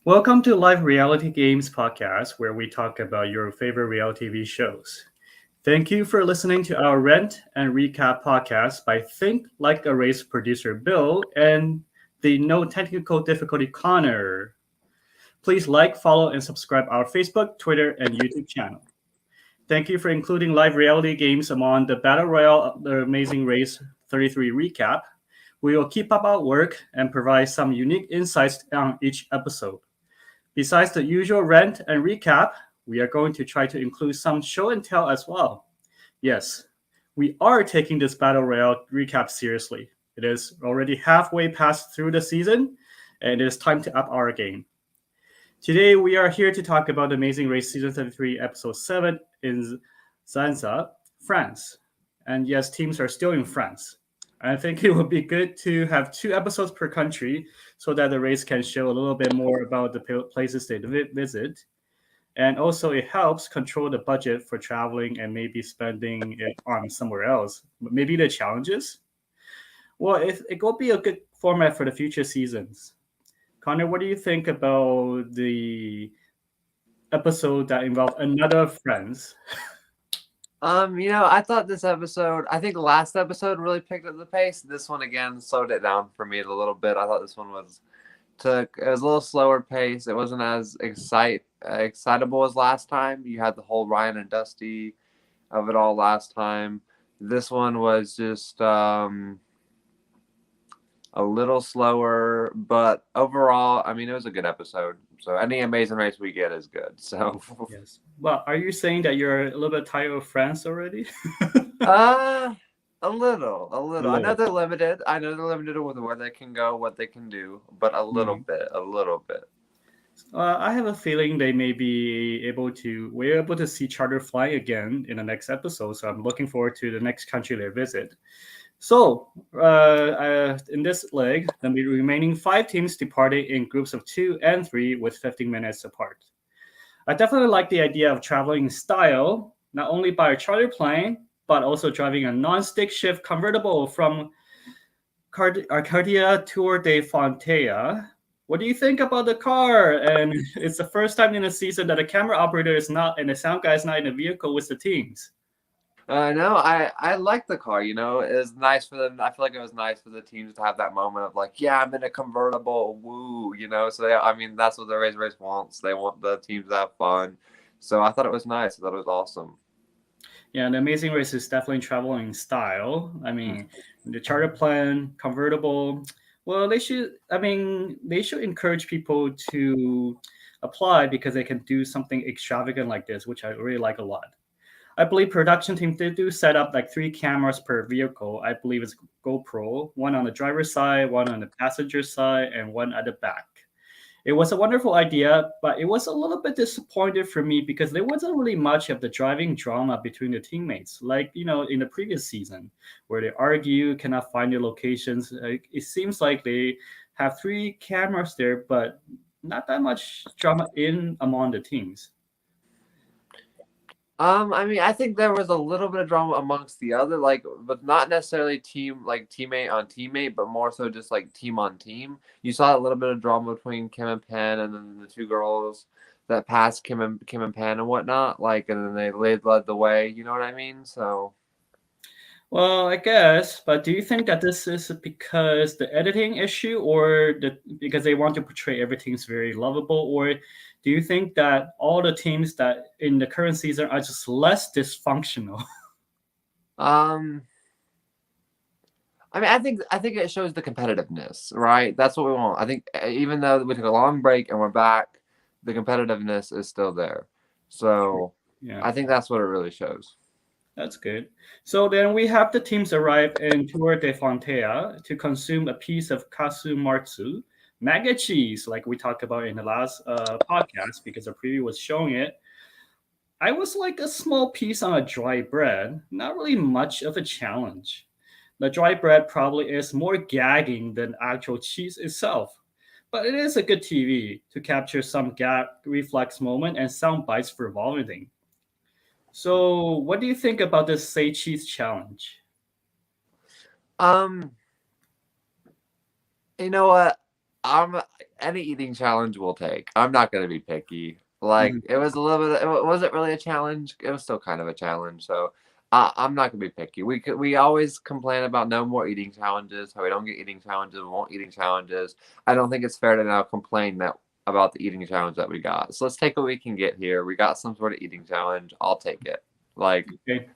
Welcome to Live Reality Games podcast, where we talk about your favorite reality TV shows. Thank you for listening to our rent and recap podcast by Think Like a Race producer Bill and the No Technical Difficulty Connor. Please like, follow, and subscribe our Facebook, Twitter, and YouTube channel. Thank you for including live reality games among the Battle Royale The Amazing Race 33 recap. We will keep up our work and provide some unique insights on each episode. Besides the usual rant and recap, we are going to try to include some show and tell as well. Yes, we are taking this Battle Royale recap seriously. It is already halfway past through the season, and it is time to up our game. Today, we are here to talk about Amazing Race Season 33, Episode 7 in Zanza, France. And yes, teams are still in France. I think it would be good to have two episodes per country so that the race can show a little bit more about the places they visit. And also, it helps control the budget for traveling and maybe spending it on somewhere else. Maybe the challenges. Well, it will be a good format for the future seasons. Connor, what do you think about the episode that involved another friends? I thought this episode, I think the last episode really picked up the pace. This one again slowed it down for me a little bit. I thought this one it was a little slower pace. It wasn't as excitable as last time. You had the whole Ryan and Dusty of it all last time. This one was just a little slower, but overall, I mean, it was a good episode. So any Amazing Race we get is good. So Yes. Well, are you saying that you're a little bit tired of France already? uh a little, a A little. I know little. they're limited. I know they're limited with where they can go, what they can do, but a little Mhm. bit, a little bit. I have a feeling they may be able to. We're able to see charter flying again in the next episode, so I'm looking forward to the next country they visit. So, in this leg, the remaining five teams departed in groups of two and three with 15 minutes apart. I definitely like the idea of traveling in style, not only by a charter plane, but also driving a non-stick shift convertible from Arcadia Tour de Fontea. What do you think about the car? And it's the first time in the season that a camera operator is not and the sound guy is not in the vehicle with the teams. No, I like the car. It was nice for them. I feel like it was nice for the teams to have that moment of like, yeah, I'm in a convertible, woo. So I mean, that's what the race wants. They want the teams to have fun. So I thought it was nice. I thought it was awesome. Yeah, the Amazing Race is definitely traveling in style. I Mm. mean, the charter plane, convertible. Well, they should. I mean, they should encourage people to apply because they can do something extravagant like this, which I really like a lot. I believe production team they do set up like three cameras per vehicle. I believe it's GoPro, one on the driver's side, one on the passenger side, and one at the back. It was a wonderful idea, but it was a little bit disappointed for me because there wasn't really much of the driving drama between the teammates, like in the previous season, where they argue, cannot find their locations. It seems like they have three cameras there, but not that much drama in among the teams. I mean, I think there was a little bit of drama amongst the other, like, but not necessarily teammate on teammate, but more so just like team on team. You saw a little bit of drama between Kim and Penn, and then the two girls that passed Kim and Penn and whatnot. Like, and then they led the way. You know what I mean? So, Well, I guess, but do you think that this is because the editing issue, or because they want to portray everything's very lovable, or do you think that all the teams that in the current season are just less dysfunctional? um, I mean, I think it shows the competitiveness, right? That's what we want. I think even though we took a long break and we're back, the competitiveness is still there. So, Yeah, I think that's what it really shows. that's good. So then we have the teams arrive in Tour de Fontea to consume a piece of kasumartsu, maga cheese, like we talked about in the last podcast, because the preview was showing it. I was like a small piece on a dry bread, not really much of a challenge. The dry bread probably is more gagging than actual cheese itself, but it is a good TV to capture some gag reflex moment and sound bites for vomiting. So, what do you think about this say cheese challenge? Um, you know what? I'm any eating challenge we'll take. I'm not gonna be picky. Like Mhm. it was a little bit. Was it really a challenge? It was still kind of a challenge. So I'm not gonna be picky. We always complain about no more eating challenges. How we don't get eating challenges. We won't eating challenges. I don't think it's fair to now complain that about the eating challenge that we got. So let's take what we can get here. We got some sort of eating challenge. I'll take it. Like Okay.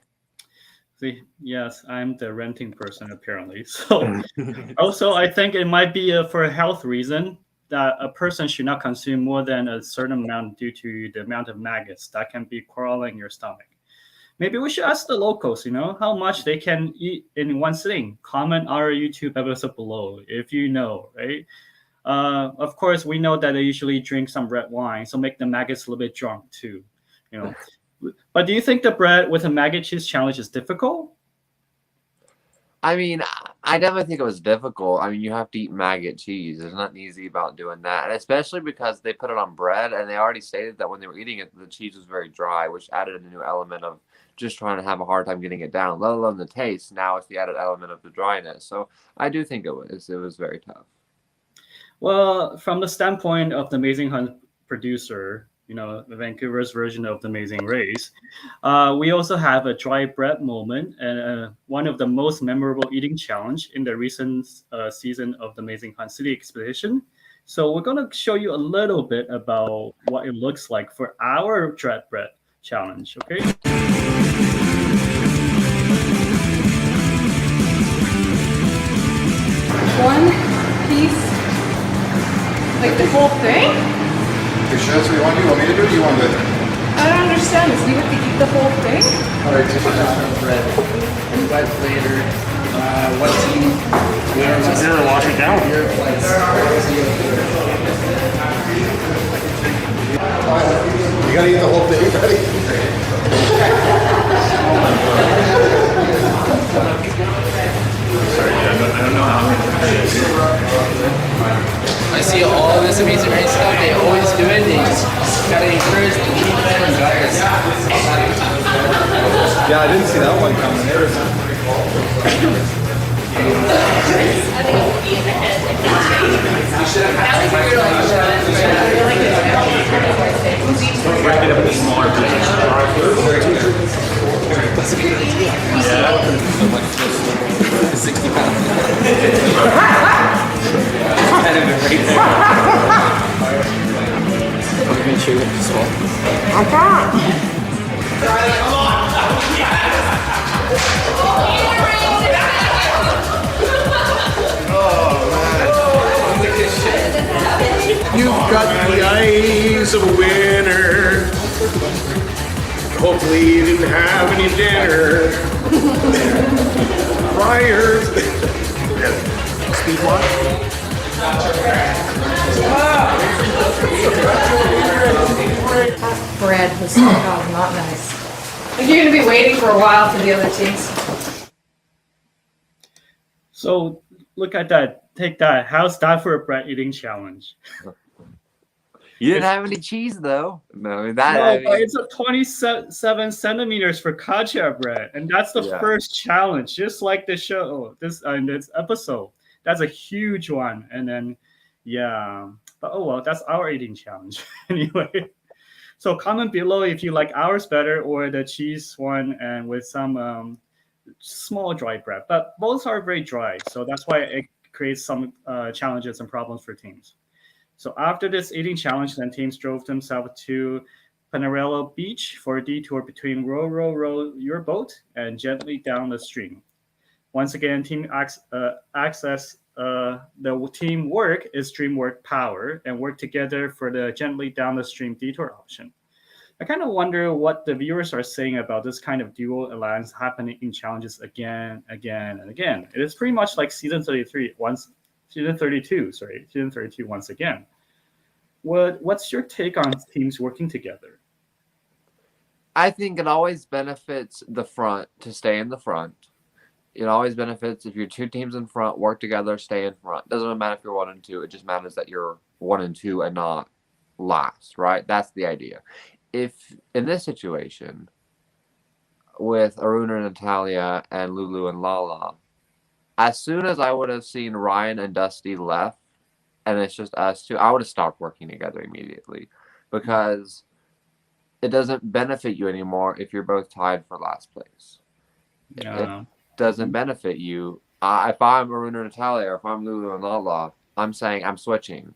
See, yes, I'm the renting person apparently. So also, I think it might be for a health reason that a person should not consume more than a certain amount due to the amount of maggots that can be crawling in your stomach. Maybe we should ask the locals, how much they can eat in one sitting. Comment our YouTube episode below if you know, right? Of course, we know that they usually drink some red wine, so make the maggots a little bit drunk too, you know. But do you think the bread with a maggot cheese challenge is difficult? I mean, I definitely think it was difficult. I mean, you have to eat maggot cheese. There's nothing easy about doing that, and especially because they put it on bread, and they already stated that when they were eating it, the cheese was very dry, which added a new element of just trying to have a hard time getting it down. Let alone the taste. Now it's the added element of the dryness. So I do think it was very tough. Well, from the standpoint of the Amazing Hunt producer, Vancouver's version of the Amazing Race, we also have a dry bread moment and one of the most memorable eating challenge in the recent season of the Amazing Hunt City Expedition. So we're going to show you a little bit about what it looks like for our dry bread challenge. Okay. One piece, like the whole thing? You sure that's what you want to do? You want me to do it? You want to do it? I don't understand this. You have to eat the whole thing? All right, take it down. Bread. Invite later. What team? Zero, wash it down. You gotta eat the whole thing, buddy. I see all of this Amazing Race stuff. They always do it. They just gotta encourage the keep them guys. Yeah, I didn't see that one coming. Break it up into smaller pieces. That's a good idea. Yeah. 60 pounds. Kind of right there. I'm gonna chew it as well. You've got the eyes of a winner. Hopefully you didn't have any dinner. Prior. Speed walk. Bread was not nice. Like you're gonna be waiting for a while for the other teams. So look at that. Take that. How's that for a bread eating challenge? You didn't have any cheese though. No, But it's a 27 centimeters for kacha bread, and that's the Yeah. first challenge, just like the show. This episode, that's a huge one. And then, yeah, but oh well, that's our eating challenge anyway. So comment below if you like ours better or the cheese one and with some small dry bread. But both are very dry, so that's why it creates some challenges and problems for teams. So after this eating challenge, then teams drove themselves to Panarello Beach for a detour between row your boat and gently down the stream. Once again, team access the teamwork is teamwork power and work together for the gently down the stream detour option. I kind of wonder what the viewers are saying about this kind of dual alliance happening in challenges again, and again. It is pretty much like season 32 once again. What's your take on teams working together? I think it always benefits the front to stay in the front. It always benefits if your two teams in front work together, stay in front. Doesn't matter if you're 1 and 2. It just matters that you're 1 and 2 and not last, right? That's the idea. If in this situation with Aruna and Natalia and Lulu and Lala, as soon as I would have seen Ryan and Dusty left, and it's just us two, I would have stopped working together immediately, because it doesn't benefit you anymore if you're both tied for last place. It Uh, doesn't benefit you. If I'm Aruna and Natalia, or if I'm Lulu and Lala, I'm saying I'm switching,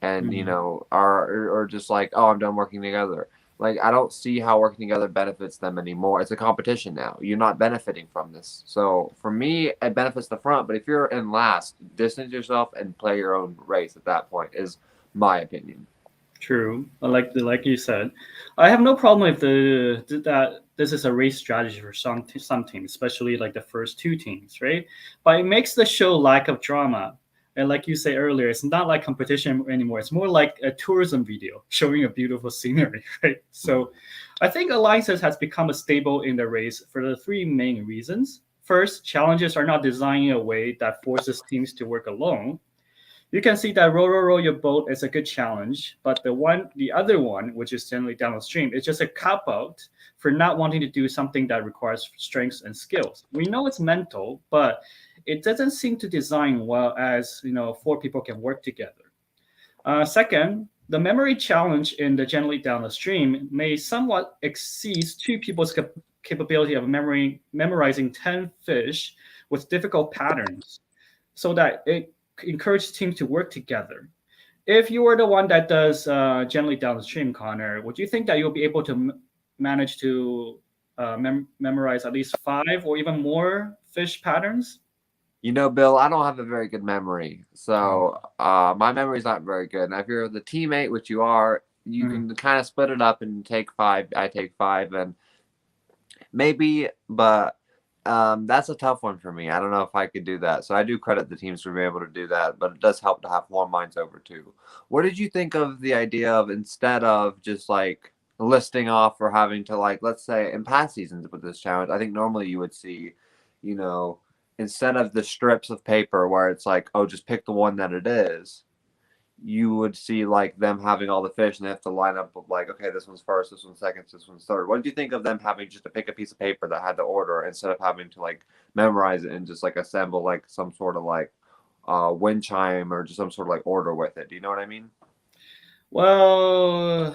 and mhm. or just like, oh, I'm done working together. Like, I don't see how working together benefits them anymore. It's a competition now. You're not benefiting from this. So for me, it benefits the front. But if you're in last, distance yourself and play your own race at that point, is my opinion. True. Like you said, I have no problem if that this is a race strategy for some teams, especially like the first two teams, right? But it makes the show lack of drama. And like you say earlier, it's not like competition anymore. It's more like a tourism video showing a beautiful scenery, right? So I think alliances has become a stable in the race for the three main reasons. First, challenges are not designed in a way that forces teams to work alone. You can see that row your boat is a good challenge, but the other one, which is generally downstream, is just a cop out for not wanting to do something that requires strengths and skills. We know it's mental, but it doesn't seem to design well as four people can work together. Second, the memory challenge in the generally down the stream may somewhat exceed two people's capability of memorizing 10 fish with difficult patterns, so that it encourages teams to work together. If you were the one that does generally down the stream, Connor, would you think that you'll be able to manage to memorize at least five or even more fish patterns? Bill, I don't have a very good memory, Oh. so my memory's not very good. Now, if you're the teammate, which you are, you Mhm. can kind of split it up and take five. I take five, and maybe, but that's a tough one for me. I don't know if I could do that. So I do credit the teams for being able to do that, but it does help to have more minds over too. What did you think of the idea of, instead of just like listing off or having to, like, let's say in past seasons with this challenge, I think normally you would see, you know, instead of the strips of paper where it's like, oh, just pick the one that it is, you would see like them having all the fish and they have to line up with, like, okay, this one's first, this one's second, this one's third. What did you think of them having just to pick a piece of paper that had the order, instead of having to like memorize it and just like assemble like some sort of like wind chime or just some sort of like order with it? Do you know what I mean? Well,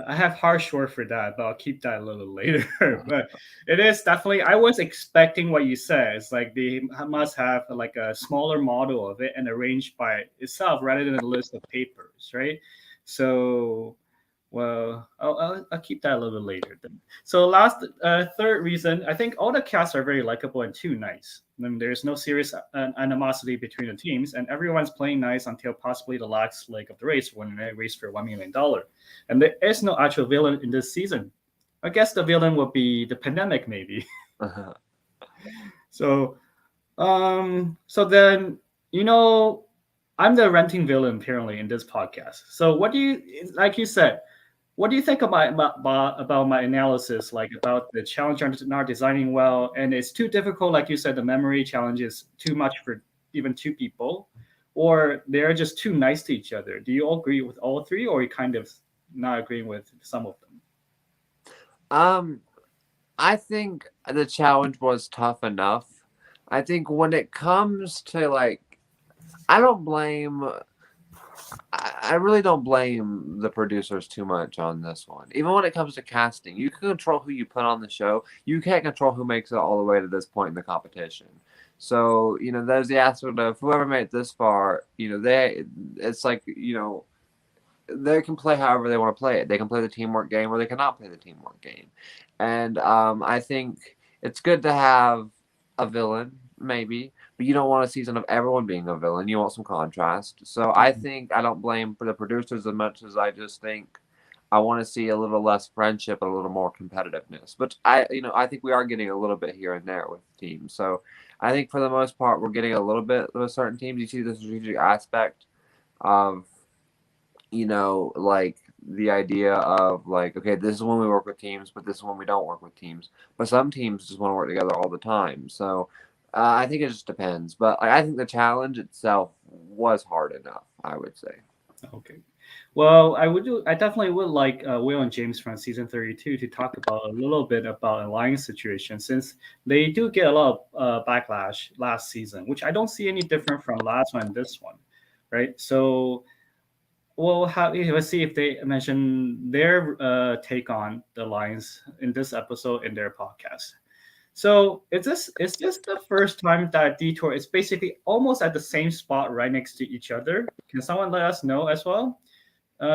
I have harsh word for that, but I'll keep that a little later. But it is definitely. I was expecting what you said. It's like they must have like a smaller model of it and arranged by itself rather than a list of papers, right? So, well, I'll keep that a little bit later then. So third reason, I think all the casts are very likable and too nice. I mean, there's no serious animosity between the teams, and everyone's playing nice until possibly the last leg of the race when they race for $1 million. And there is no actual villain in this season. I guess the villain would be the pandemic, maybe. So, so then I'm the renting villain apparently in this podcast. So, what do you like? You said, what do you think about my analysis, like about the challenge are not designing well, and it's too difficult? Like you said, the memory challenge is too much for even two people, or they're just too nice to each other. Do you all agree with all three, or are you kind of not agreeing with some of them? um, I think the challenge was tough enough. I think when it comes to like, I don't blame I really don't blame the producers too much on this one. Even when it comes to casting, you can control who you put on the show. You can't control who makes it all the way to this point in the competition. So, there's the aspect of whoever made it this far, it's like, they can play however they want to play it. They can play the teamwork game or they cannot play the teamwork game. And I think it's good to have a villain, maybe, but you don't want a season of everyone being a villain. You want some contrast. So I think I don't blame for the producers as much as I just think I want to see a little less friendship, a little more competitiveness. But I think we are getting a little bit here and there with teams. So I think for the most part, we're getting a little bit with certain teams. You see the strategic aspect of, like the idea of like, okay, this is when we work with teams, but this is when we don't work with teams. But some teams just want to work together all the time. So I think it just depends. But I think the challenge itself was hard enough, I would say. Okay. Well, I definitely would like Will and James from season 32 to talk about a little bit about alliance situation, since they do get a lot of backlash last season, which I don't see any different from last one and this one, right? So let's see if they mention their take on the lines in this episode in their podcast. So is this the first time that Detour is basically almost at the same spot right next to each other? Can someone let us know as well?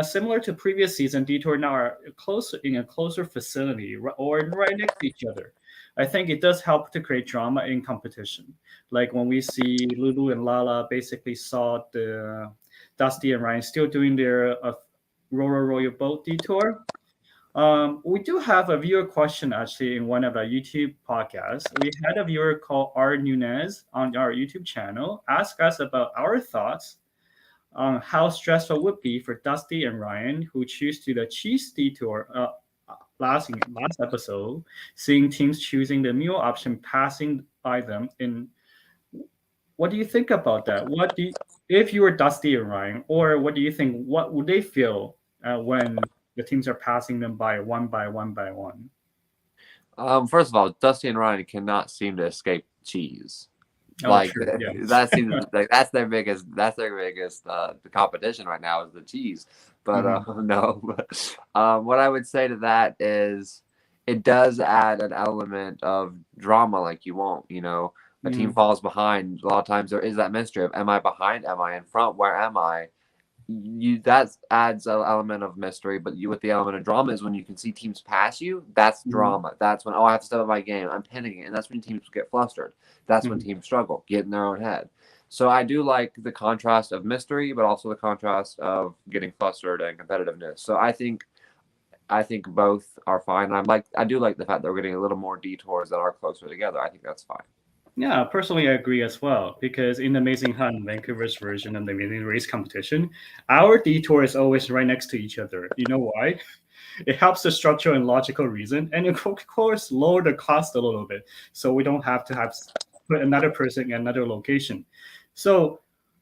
Similar to previous season, Detour now are closer in a closer facility or right next to each other. I think it does help to create drama in competition. Like when we see Lulu and Lala basically saw the Dusty and Ryan still doing their Roller Royal Boat Detour. We do have a viewer question actually in one of our YouTube podcasts. We had a viewer called R. Nunez on our YouTube channel ask us about our thoughts on how stressful it would be for Dusty and Ryan, who choose to the cheese detour last episode, seeing teams choosing the meal option passing by them. In what do you think about that? If you were Dusty and Ryan, or what do you think? What would they feel when the teams are passing them by one by one by one? First of all, Dusty and Ryan cannot seem to escape cheese. Oh, Like true, yeah. that seems like that's their biggest the competition right now is the cheese. But no, what I would say to that is it does add an element of drama like you want. A team falls behind. A lot of times there is that mystery of, am I behind? Am I in front? Where am I? That adds an element of mystery, but with the element of drama is when you can see teams pass you. That's drama. That's when I have to step up my game. I'm pinning it, and that's when teams get flustered. That's when teams struggle, get in their own head. So I do like the contrast of mystery, but also the contrast of getting flustered and competitiveness. So I think both are fine. I do like the fact that we're getting a little more detours that are closer together. I think that's fine. Yeah, personally, I agree as well. Because in the Amazing Hunt, Vancouver's version of the Amazing Race competition, our detour is always right next to each other. You know why? It helps the structure and logical reason, and of course, lower the cost a little bit, so we don't have to put another person in another location. So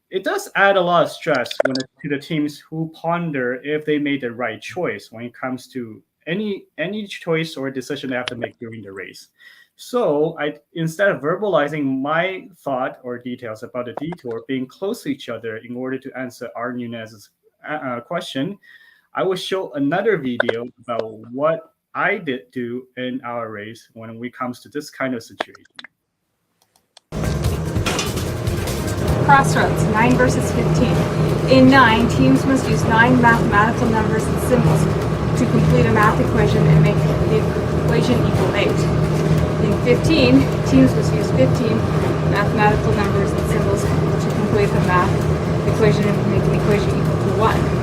it does add a lot of stress to the teams who ponder if they made the right choice when it comes to any choice or decision they have to make during the race. So instead of verbalizing my thought or details about the detour being close to each other in order to answer our Nunez's question, I will show another video about what I did do in our race when it comes to this kind of situation. Crossroads, 9 versus 15. In 9, teams must use 9 mathematical numbers and symbols to complete a math equation and make the equation equal 8. In 15, teams must use 15 mathematical numbers and symbols to complete the math equation and make an equation equal to 1.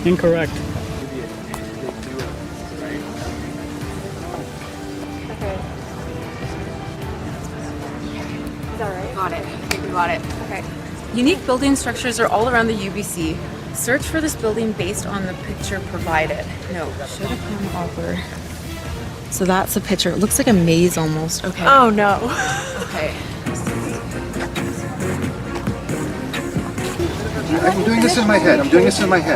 Incorrect. Okay. Is that right? Got it. I think we got it. Okay. Unique building structures are all around the UBC. Search for this building based on the picture provided. No, should have come over. So that's a picture. It looks like a maze almost. Okay. Oh no. Okay. I'm doing this in my head. Watch.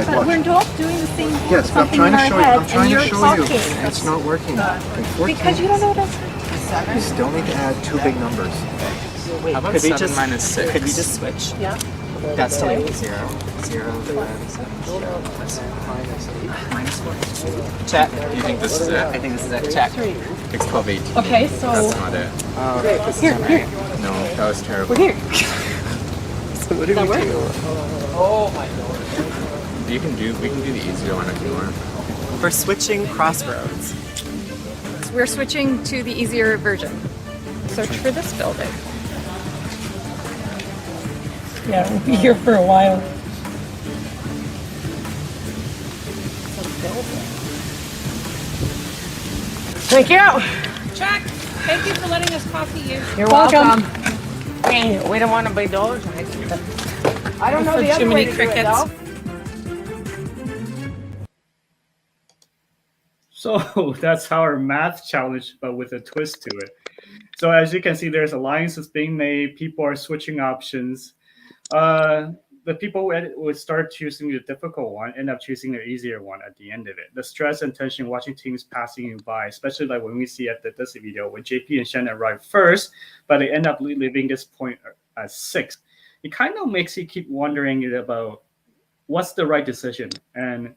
But we're both doing the same thing. Yes, but I'm trying to show you. I'm trying to show you. Talking. It's not working. Because you don't know what else. You still need to add 2 big numbers. Wait, how about 7 minus 6? Could we just switch? Yeah. That's still equals 0. 0 minus 4. Check. Do you think this is it? I think this is it. Check. It's 12, 18. Okay, so That's not it. Oh, here. No, that was terrible. We're here. So what do we do? Oh my god. We can do the easier one if you want. We're switching crossroads. We're switching to the easier version. Search for this building. Yeah, we'll be here for a while. Thank you. Chuck, thank you for letting us talk to you. You're welcome. Hey, we don't want to buy dollars. I don't know the other way to do it, though. So that's our math challenge, but with a twist to it. So as you can see, there's alliances being made. People are switching options. Uh, the people who would start choosing the difficult one end up choosing the easier one at the end of it. The stress and tension watching teams passing you by, especially like when we see at this video when JP and Shen arrive first, but they end up leaving this point as sixth. It kind of makes you keep wondering about what's the right decision, and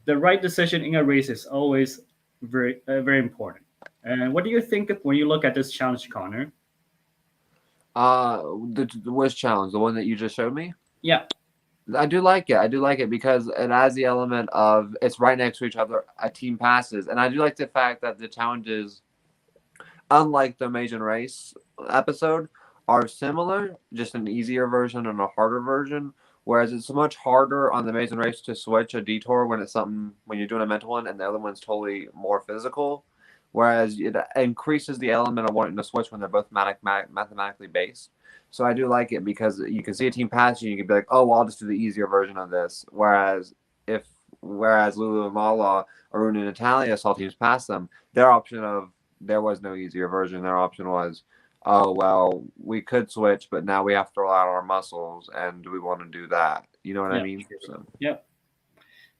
the right decision in a race is always very important. And what do you think when you look at this challenge, Connor? The which challenge? The one that you just showed me? Yeah. I do like it. I do like it because it adds the element of it's right next to each other. A team passes, and I do like the fact that the challenges, unlike the Amazing Race episode, are similar, just an easier version and a harder version. Whereas it's much harder on the Amazing Race to switch a detour when it's something when you're doing a mental one, and the other one's totally more physical. Whereas it increases the element of wanting to switch when they're both mathematically based. So I do like it because you can see a team pass you, and you can be like, oh, well, I'll just do the easier version of this. Whereas Lulu and Lala, Arun and Natalia saw teams pass them, their option of there was no easier version. Their option was, oh, well, we could switch, but now we have to rely on our muscles, and do we want to do that? You know what I mean? So. Yep.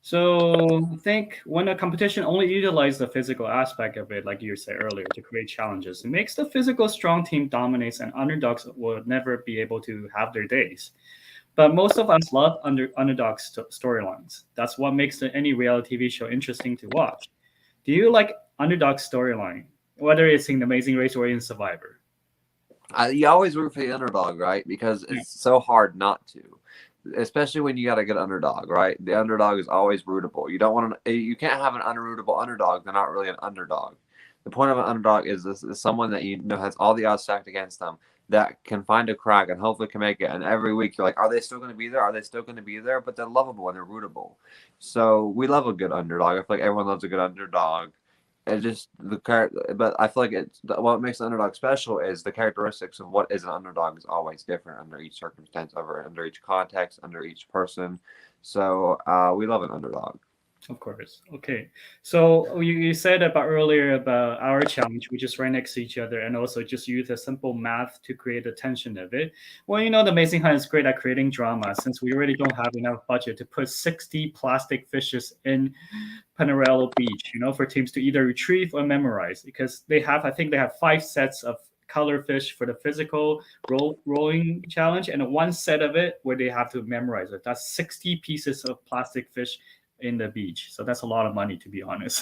So I think when a competition only utilizes the physical aspect of it, like you said earlier, to create challenges, it makes the physical strong team dominates, and underdogs will never be able to have their days. But most of us love underdog storylines. That's what makes any reality TV show interesting to watch. Do you like underdog storyline, whether it's in The Amazing Race or in Survivor? You always root for the underdog, right? Because it's so hard not to, especially when you got a good underdog, right? The underdog is always rootable. You don't want to. You can't have an unrootable underdog. They're not really an underdog. The point of an underdog is this is someone that you know has all the odds stacked against them that can find a crack and hopefully can make it. And every week you're like, are they still going to be there? Are they still going to be there? But they're lovable and they're rootable. So we love a good underdog. I feel like everyone loves a good underdog. It's just the character, but I feel like it's what makes the underdog special is the characteristics of what is an underdog is always different under each circumstance, under each context, under each person. So we love an underdog. Of course. Okay. So you said about earlier about our challenge, which is right next to each other, and also just use a simple math to create the tension of it. Well, the Amazing Hunt is great at creating drama since we really don't have enough budget to put 60 plastic fishes in Panorello Beach, for teams to either retrieve or memorize because I think they have 5 sets of color fish for the physical rolling challenge and one set of it where they have to memorize it. That's 60 pieces of plastic fish in the beach. So that's a lot of money, to be honest.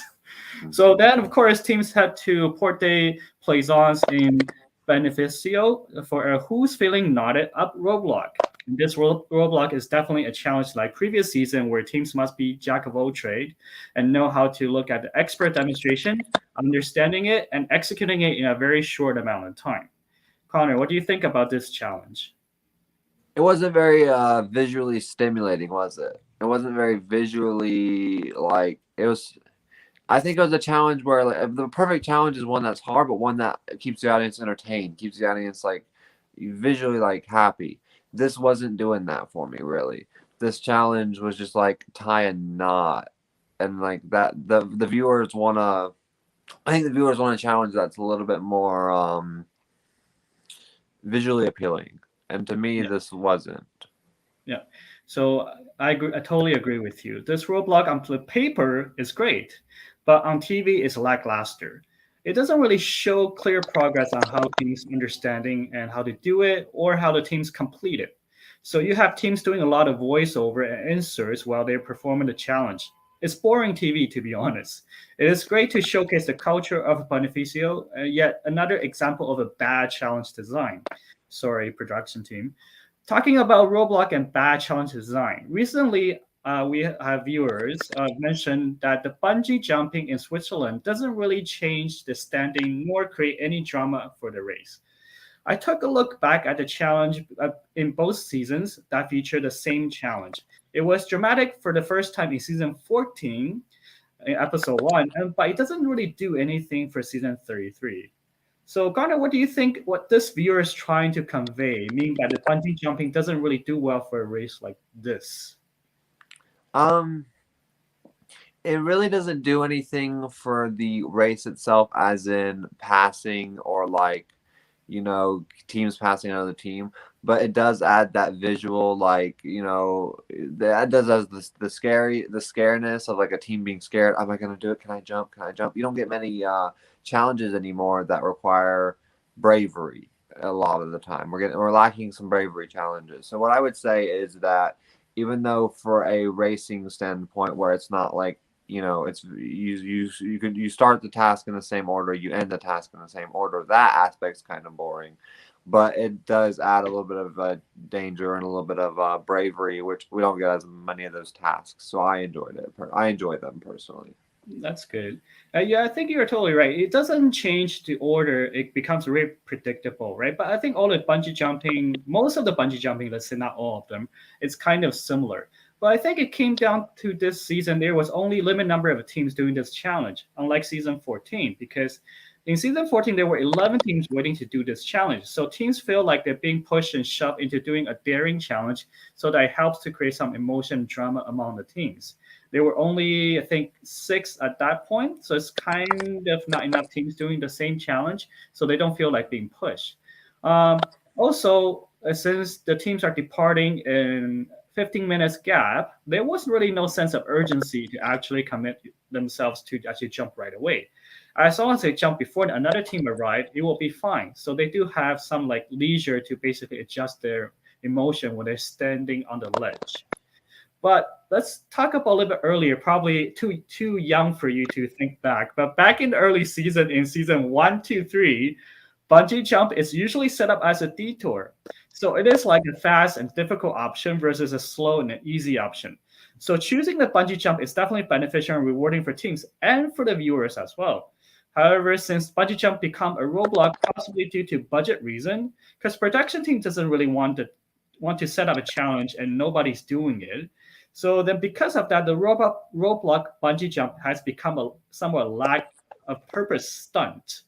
So then, of course, teams had to porte plaisance in beneficio for a who's feeling knotted up roadblock. And this roadblock is definitely a challenge like previous season where teams must be jack of all trade and know how to look at the expert demonstration, understanding it, and executing it in a very short amount of time. Connor, what do you think about this challenge? It wasn't very visually stimulating, was it? It wasn't very visually it was. I think it was a challenge where the perfect challenge is one that's hard, but one that keeps the audience entertained, keeps the audience visually happy. This wasn't doing that for me, really. This challenge was just tie a knot, and that the viewers want to. I think the viewers want a challenge that's a little bit more visually appealing, and to me, this wasn't. Yeah. So I agree. I totally agree with you. This roadblock on the paper is great, but on TV is lackluster. It doesn't really show clear progress on how teams understanding and how to do it or how the teams complete it. So you have teams doing a lot of voiceover and inserts while they're performing the challenge. It's boring TV, to be honest. It is great to showcase the culture of Beneficio, yet another example of a bad challenge design. Sorry, production team. Talking about roadblock and bad challenge design, recently we have viewers mentioned that the bungee jumping in Switzerland doesn't really change the standing nor create any drama for the race. I took a look back at the challenge in both seasons that featured the same challenge. It was dramatic for the first time in season 14, in episode 1, but it doesn't really do anything for season 33. So, Garner, what do you think what this viewer is trying to convey, meaning that the bungee jumping doesn't really do well for a race like this? It really doesn't do anything for the race itself, as in passing or teams passing another team, but it does add that visual, like, that does add the scariness of like a team being scared. Am I going to do it? Can I jump? Can I jump? You don't get many challenges anymore that require bravery a lot of the time. We're lacking some bravery challenges. So what I would say is that even though for a racing standpoint where it's not like, it's you start the task in the same order, you end the task in the same order. That aspect's kind of boring, but it does add a little bit of danger and a little bit of bravery, which we don't get as many of those tasks. So I enjoyed it. I enjoy them personally. That's good. Yeah, I think you're totally right. It doesn't change the order. It becomes very predictable, right? But I think all the bungee jumping, most of the bungee jumping, let's say not all of them, it's kind of similar. But I think it came down to this season. There was only limited number of teams doing this challenge, unlike season 14, because in season 14, there were 11 teams waiting to do this challenge. So teams feel like they're being pushed and shoved into doing a daring challenge. So that helps to create some emotion and drama among the teams. There were only, I think, 6 at that point. So it's kind of not enough teams doing the same challenge. So they don't feel like being pushed. Also, since the teams are departing in 15 minutes gap, there was really no sense of urgency to actually commit themselves to actually jump right away. As long as they jump before another team arrived, it will be fine. So they do have some like leisure to basically adjust their emotion when they're standing on the ledge. But let's talk about a little bit earlier, probably too young for you to think back. But back in the early season, in season 1, 2, 3, bungee jump is usually set up as a detour. So it is like a fast and difficult option versus a slow and an easy option. So choosing the bungee jump is definitely beneficial and rewarding for teams and for the viewers as well. However, since bungee jump become a roadblock, possibly due to budget reason, because production team doesn't really want to set up a challenge and nobody's doing it. So then because of that, the roadblock bungee jump has become a somewhat lack of purpose stunt.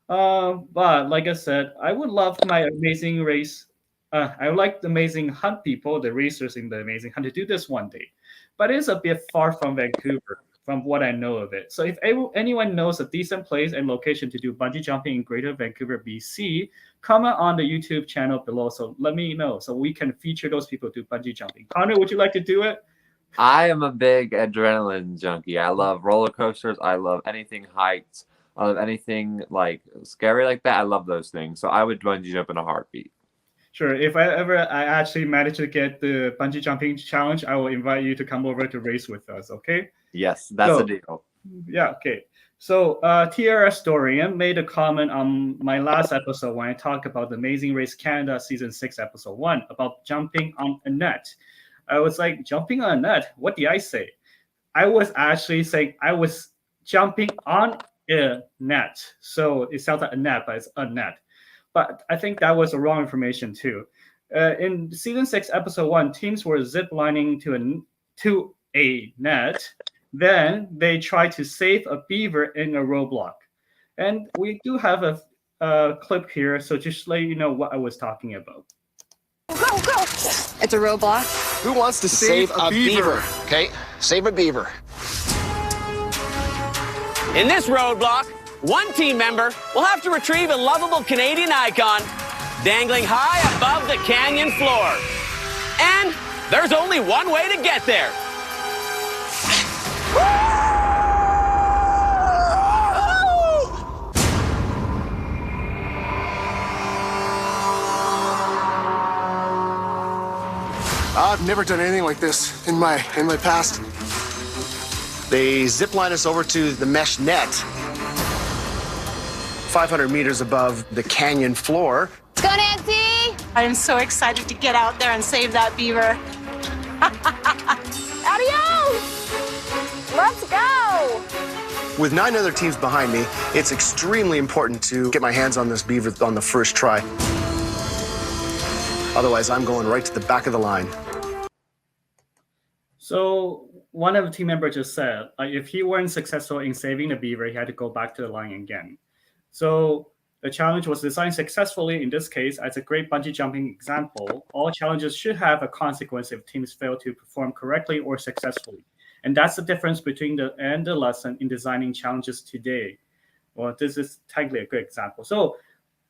But like I said, I would love my amazing race. I would like the amazing hunt people, the racers in the amazing hunt, to do this one day. But it is a bit far from Vancouver, from what I know of it. So if anyone knows a decent place and location to do bungee jumping in Greater Vancouver, BC, comment on the YouTube channel below. So let me know so we can feature those people do bungee jumping. Connor, would you like to do it? I am a big adrenaline junkie. I love roller coasters. I love anything heights. I love anything like scary like that. I love those things. So I would bungee jump in a heartbeat. Sure. If I actually manage to get the bungee jumping challenge, I will invite you to come over to race with us. Okay. Yes, that's a deal. Yeah. Okay. So TRS Dorian made a comment on my last episode when I talked about the Amazing Race Canada Season 6, Episode 1 about jumping on a net. I was like, jumping on a net? What did I say? I was actually saying I was jumping on a net. So it sounds like a net, but it's a net. But I think that was the wrong information too. In Season 6, Episode 1, teams were ziplining to a net. Then they tried to save a beaver in a roadblock. And we do have a clip here, so just let you know what I was talking about. Go, go! It's a roadblock. Who wants to save a beaver? Okay, save a beaver. In this roadblock, one team member will have to retrieve a lovable Canadian icon dangling high above the canyon floor. And there's only one way to get there. I've never done anything like this in my past. They zip line us over to the mesh net, 500 meters above the canyon floor. Let's go, Nancy! I am so excited to get out there and save that beaver. Adios! Let's go! With 9 other teams behind me, it's extremely important to get my hands on this beaver on the first try. Otherwise, I'm going right to the back of the line. So one of the team members just said, if he weren't successful in saving the beaver, he had to go back to the line again. So the challenge was designed successfully in this case as a great bungee jumping example. All challenges should have a consequence if teams fail to perform correctly or successfully. And that's the difference between the lesson in designing challenges today. Well, this is technically a good example. So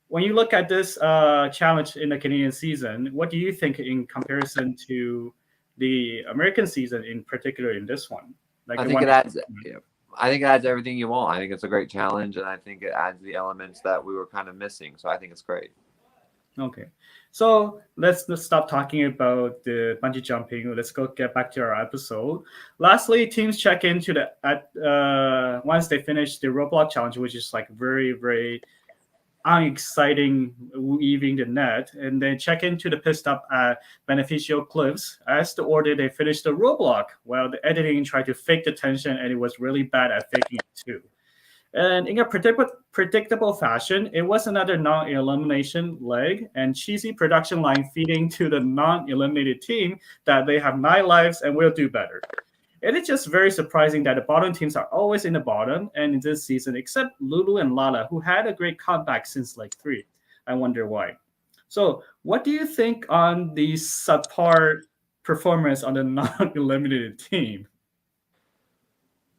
when you look at this challenge in the Canadian season, what do you think in comparison to the American season, in particular in this one? Like I the think one. it adds. Yeah, I think it adds everything you want. I think it's a great challenge, and I think it adds the elements that we were kind of missing. So I think it's great. Okay, so let's stop talking about the bungee jumping. Let's get back to our episode. Lastly, teams check into the at once they finish the roadblock challenge, which is like very very unexciting, weaving the net, and then check into the pit stop at Beneficial Cliffs. As the order, they finished the roadblock while the editing tried to fake the tension, and it was really bad at faking it too. And in a predictable fashion, it was another non-elimination leg and cheesy production line feeding to the non-eliminated team that they have 9 lives and will do better. It is just very surprising that the bottom teams are always in the bottom and in this season, except Lulu and Lala, who had a great comeback since leg 3. I wonder why. So, what do you think on the subpar performance on the non-eliminated team?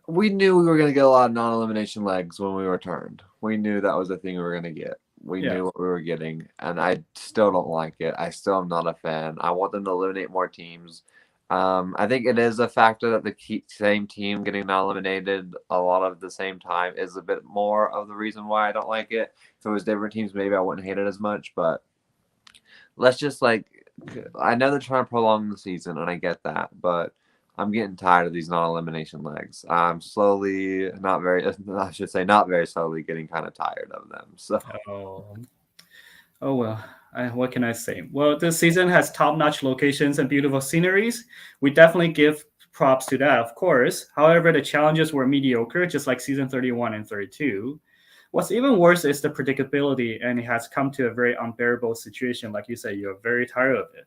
We knew we were going to get a lot of non-elimination legs when we returned. We knew that was the thing we were going to get. We knew what we were getting, and I still don't like it. I still am not a fan. I want them to eliminate more teams. I think it is a factor that the same team getting non-eliminated a lot of the same time is a bit more of the reason why I don't like it. If it was different teams, maybe I wouldn't hate it as much, but let's just I know they're trying to prolong the season, and I get that, but I'm getting tired of these non-elimination legs. I'm slowly, not very slowly getting kind of tired of them. So. Oh well, what can I say? Well, this season has top-notch locations and beautiful sceneries. We definitely give props to that, of course. However, the challenges were mediocre, just like season 31 and 32. What's even worse is the predictability, and it has come to a very unbearable situation. Like you said, you're very tired of it.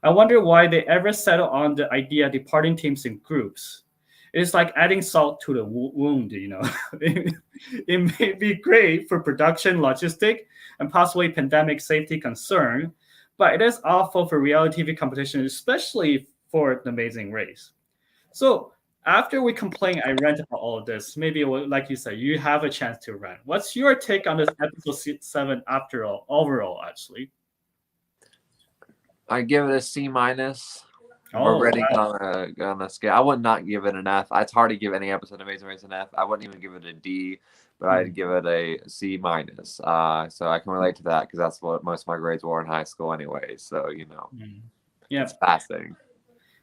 I wonder why they ever settle on the idea of departing teams in groups. It's like adding salt to the wound, It may be great for production, logistic, and possibly pandemic safety concern, but it is awful for reality TV competition, especially for the Amazing Race. So after we complain, I rant about all of this. Maybe, like you said, you have a chance to rant. What's your take on this episode 7 after all, overall, actually? I give it a C-. We're already on a scale. I would not give it an F. It's hard to give any episode of Amazing Race an F. I wouldn't even give it a D, but I'd give it a C-. So I can relate to that because that's what most of my grades were in high school anyway. So, it's passing.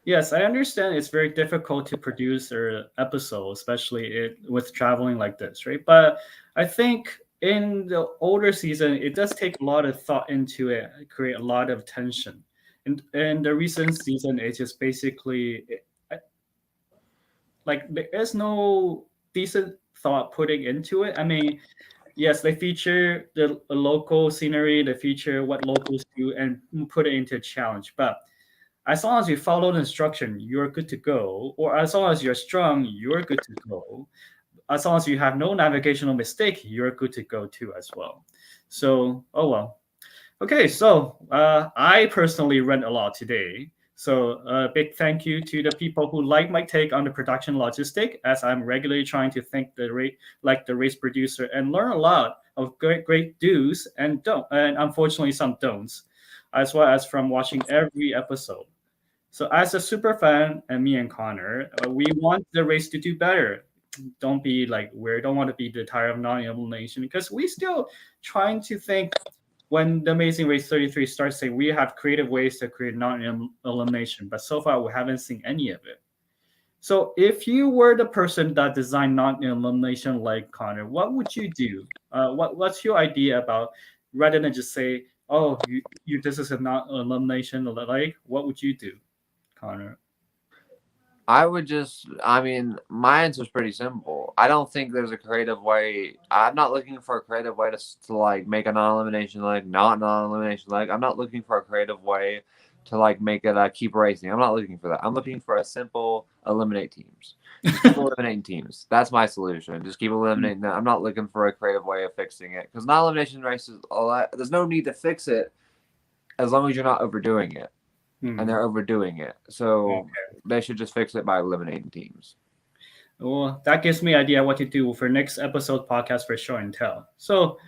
Yes, I understand it's very difficult to produce an episode, especially with traveling like this, right? But I think in the older season, it does take a lot of thought into it, create a lot of tension. In the recent season, it's just basically like there is no decent thought putting into it. I mean, yes, they feature the local scenery, they feature what locals do, and put it into a challenge. But as long as you follow the instruction, you're good to go. Or as long as you're strong, you're good to go. As long as you have no navigational mistake, you're good to go too as well. So, oh well. Okay, so I personally read a lot today. So a big thank you to the people who like my take on the production logistic, as I'm regularly trying to think the race producer and learn a lot of great do's and don't, and unfortunately some don'ts, as well as from watching every episode. So as a super fan, and me and Connor, we want the race to do better. Don't be like we don't want to be the tired of non-elimination because we still trying to think when the Amazing Race 33 starts saying we have creative ways to create non-elimination, but so far we haven't seen any of it. So if you were the person that designed non-elimination like Connor, what would you do? What's your idea about rather than just say, oh, you this is a non-elimination like, what would you do, Connor? My answer is pretty simple. I don't think there's a creative way. I'm not looking for a creative way to like make a non-elimination leg, not non-elimination leg. I'm not looking for a creative way to like make it keep racing. I'm not looking for that. I'm looking for a simple eliminate teams. Just keep eliminating teams. That's my solution. Just keep eliminating them. I'm not looking for a creative way of fixing it because non-elimination races, there's no need to fix it as long as you're not overdoing it. And they're overdoing it. So they should just fix it by eliminating teams. Well, that gives me an idea what to do for next episode podcast for show and tell. So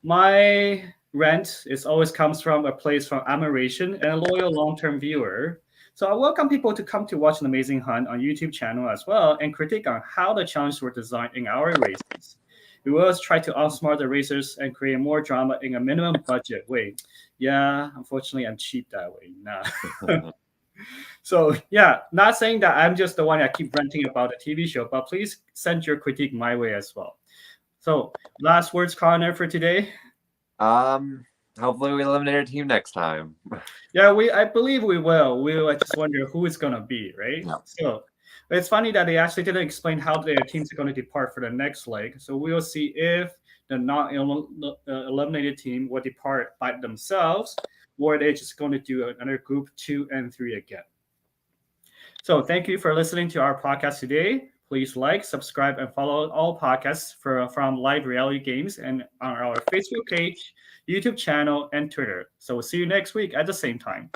My rent is always comes from a place from admiration and a loyal long-term viewer. So I welcome people to come to watch an amazing hunt on YouTube channel as well and critique on how the challenges were designed in our races. We will always try to outsmart the racers and create more drama in a minimum budget way. Yeah, unfortunately, I'm cheap that way. Nah. So yeah, not saying that I'm just the one that keep ranting about the TV show, but please send your critique my way as well. So last words, Connor, for today. Hopefully we eliminate our team next time. Yeah, I believe we will. I just wonder who it's gonna be, right? Yeah. So it's funny that they actually didn't explain how their teams are going to depart for the next leg. So we will see if the eliminated team will depart by themselves, or they're just going to do another group 2 and 3 again. So thank you for listening to our podcast today. Please like, subscribe, and follow all podcasts from Live Reality Games and on our Facebook page, YouTube channel, and Twitter. So we'll see you next week at the same time.